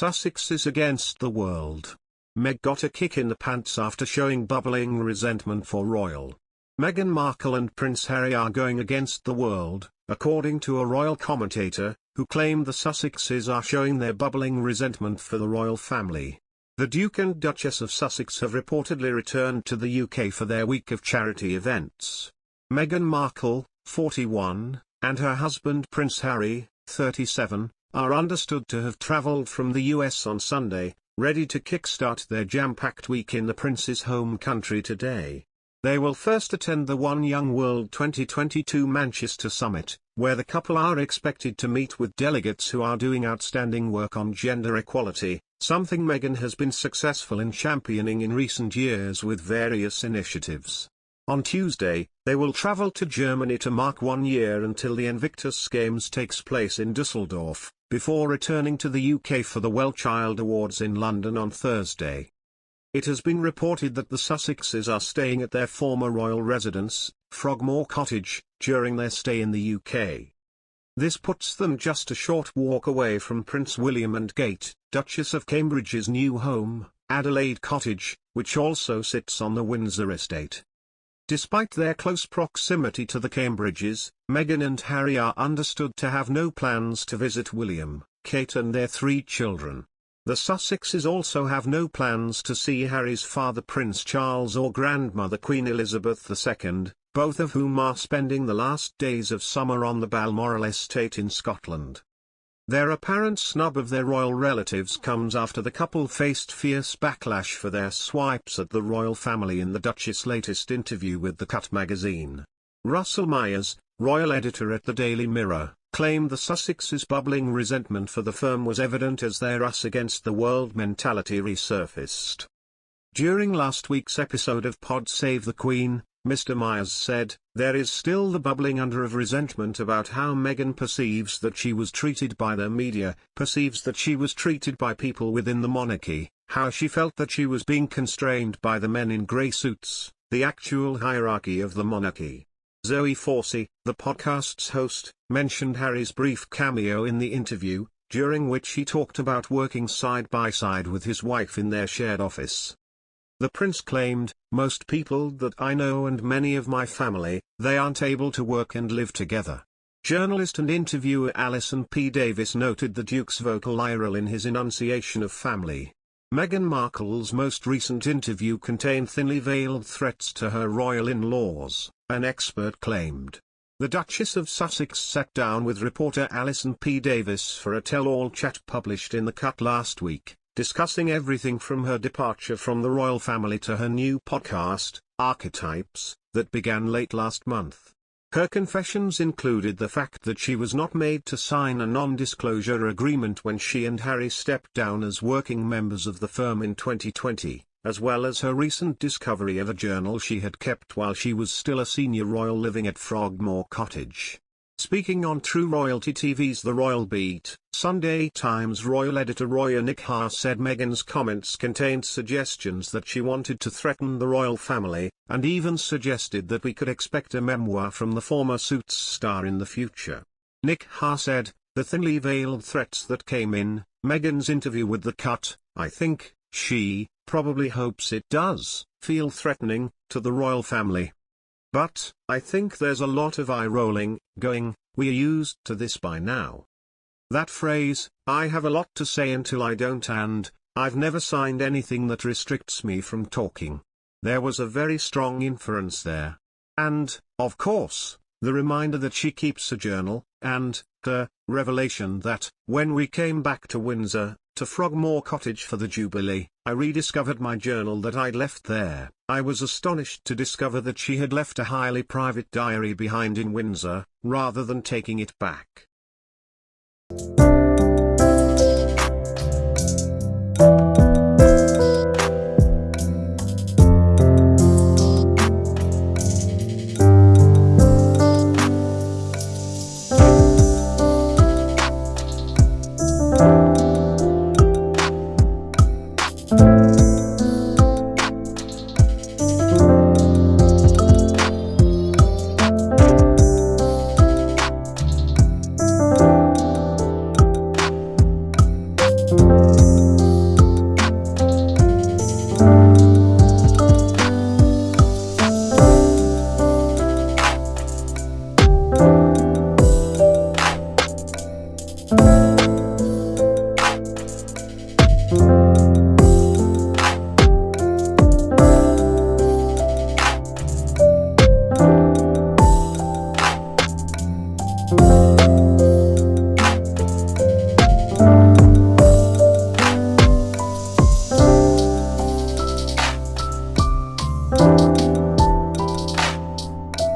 Sussexes against the world. Meg got a kick in the pants after showing bubbling resentment for royal. Meghan Markle and Prince Harry are going against the world, according to a royal commentator, who claimed the Sussexes are showing their bubbling resentment for the royal family. The Duke and Duchess of Sussex have reportedly returned to the UK for their week of charity events. Meghan Markle, 41, and her husband Prince Harry, 37, are understood to have travelled from the US on Sunday, ready to kickstart their jam-packed week in the prince's home country today. They will first attend the One Young World 2022 Manchester Summit, where the couple are expected to meet with delegates who are doing outstanding work on gender equality, something Meghan has been successful in championing in recent years with various initiatives. On Tuesday, they will travel to Germany to mark 1 year until the Invictus Games takes place in Düsseldorf, before returning to the UK for the Well Child Awards in London on Thursday. It has been reported that the Sussexes are staying at their former royal residence, Frogmore Cottage, during their stay in the UK. This puts them just a short walk away from Prince William and Kate, Duchess of Cambridge's new home, Adelaide Cottage, which also sits on the Windsor estate. Despite their close proximity to the Cambridges, Meghan and Harry are understood to have no plans to visit William, Kate and their 3 children. The Sussexes also have no plans to see Harry's father Prince Charles or grandmother Queen Elizabeth II, both of whom are spending the last days of summer on the Balmoral estate in Scotland. Their apparent snub of their royal relatives comes after the couple faced fierce backlash for their swipes at the royal family in the Duchess' latest interview with The Cut magazine. Russell Myers, royal editor at the Daily Mirror, claimed the Sussexes' bubbling resentment for the firm was evident as their us against the world mentality resurfaced. During last week's episode of Pod Save the Queen, Mr. Myers said, "There is still the bubbling under of resentment about how Meghan perceives that she was treated by the media, perceives that she was treated by people within the monarchy, how she felt that she was being constrained by the men in grey suits, the actual hierarchy of the monarchy." Zoe Forsey, the podcast's host, mentioned Harry's brief cameo in the interview, during which he talked about working side by side with his wife in their shared office. The prince claimed, "Most people that I know and many of my family, they aren't able to work and live together." Journalist and interviewer Alison P. Davis noted the Duke's vocal iral in his enunciation of family. Meghan Markle's most recent interview contained thinly veiled threats to her royal in-laws, an expert claimed. The Duchess of Sussex sat down with reporter Alison P. Davis for a tell-all chat published in The Cut last week, discussing everything from her departure from the royal family to her new podcast, Archetypes, that began late last month. Her confessions included the fact that she was not made to sign a non-disclosure agreement when she and Harry stepped down as working members of the firm in 2020, as well as her recent discovery of a journal she had kept while she was still a senior royal living at Frogmore Cottage. Speaking on True Royalty TV's The Royal Beat, Sunday Times royal editor Roya Nick Haas said Meghan's comments contained suggestions that she wanted to threaten the royal family, and even suggested that we could expect a memoir from the former Suits star in the future. Nick Haas said, "The thinly veiled threats that came in Meghan's interview with The Cut, I think, she probably hopes it does feel threatening to the royal family. But I think there's a lot of eye-rolling, going, we're used to this by now. That phrase, I have a lot to say until I don't, and I've never signed anything that restricts me from talking." There was a very strong inference there. And, of course, the reminder that she keeps a journal, and the revelation that, when we came back to Windsor, to Frogmore Cottage for the Jubilee, I rediscovered my journal that I'd left there. I was astonished to discover that she had left a highly private diary behind in Windsor, rather than taking it back.